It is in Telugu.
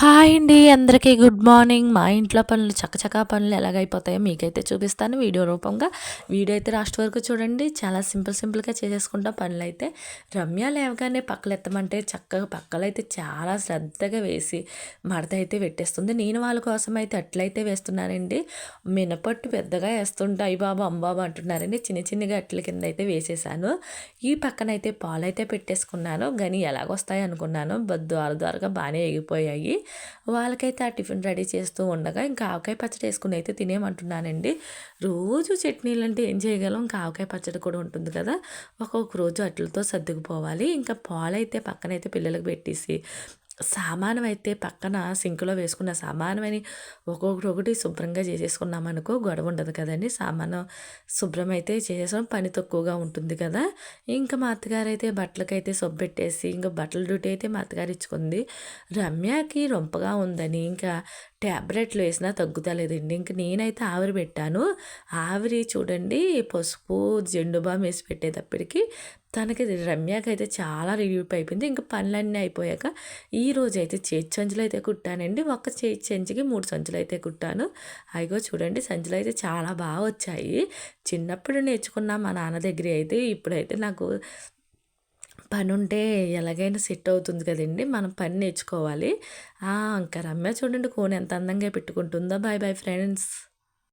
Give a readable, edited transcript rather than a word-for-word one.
హాయ్ అండి. అందరికీ గుడ్ మార్నింగ్. మా ఇంట్లో పనులు చకచకా పనులు ఎలాగైపోతాయో మీకైతే చూపిస్తాను వీడియో రూపంగా. వీడియో అయితే లాస్ట్ వరకు చూడండి. చాలా సింపుల్‌గా చేసేసుకుంటాం పనులైతే. రమ్య లేవగానే పక్కలెత్తమంటే చక్కగా పక్కలైతే చాలా శ్రద్ధగా వేసి మడత అయితే పెట్టేస్తుంది. నేను వాళ్ళ కోసం అయితే అట్లయితే వేస్తున్నానండి. మినపట్టు పెద్దగా ఏస్తుంటే అయ్య బాబోయ్! అంబాబు అంటున్నారండి. చిన్న అట్ల కింద అయితే వేసేసాను. ఈ పక్కనైతే పాలైతే పెట్టేసుకున్నాను. గానీ ఎలాగొస్తాయి అనుకున్నాను. ద్వారగా బానే ఎగిపోయాయి. వాళ్ళకైతే ఆ టిఫిన్ రెడీ చేస్తూ ఉండగా ఇంకా ఆవకాయ పచ్చడి వేసుకుని అయితే తినేయమంటున్నానండి. రోజు చట్నీలంటే ఏం చేయగలం? ఇంకా ఆవకాయ పచ్చడి కూడా ఉంటుంది కదా! ఒక్కొక్క రోజు అట్లతో సర్దుకుపోవాలి. ఇంకా పాలైతే పక్కనైతే పిల్లలకి పెట్టేసి సామానమైతే పక్కన సింక్‌లో వేసుకున్న సామానమని ఒక్కొక్కటి శుభ్రంగా చేసేసుకున్నామనుకో గొడవ ఉండదు కదండీ! సామాను శుభ్రమైతే చేసేసాం. పని తక్కువగా ఉంటుంది కదా! ఇంకా మా అత్తగారైతే బట్టలకైతే సబ్బెట్టేసి ఇంక బట్టల డ్యూటీ అయితే మా అత్తగారు ఇచ్చుకుంది. రమ్యకి రొంపగా ఉందని ఇంకా టాబ్లెట్లు వేసినా తగ్గుతలేదండి. ఇంక నేనైతే ఆవిరి పెట్టాను. ఆవిరి చూడండి పసుపు, జెండు బామ్ వేసి పెట్టేటప్పటికి తనకి రమ్యకైతే చాలా రిలీఫ్ అయిపోయింది. ఇంక పనులన్నీ అయిపోయాక ఈరోజైతే చేతి సంచులైతే కుట్టానండి. ఒక చేతి సంచికి 3 సంచులైతే కుట్టాను. అయ్యో చూడండి సంచులైతే చాలా బాగా వచ్చాయి. చిన్నప్పుడు నేర్చుకున్న మా నాన్న దగ్గర అయితే ఇప్పుడైతే నాకు పనుంటే ఎలాగైనా సెట్ అవుతుంది కదండీ! మనం పని నేర్చుకోవాలి. ఇంకా రమ్య చూడండి కోన్ ఎంత అందంగా పెట్టుకుంటుందో. Bye bye friends.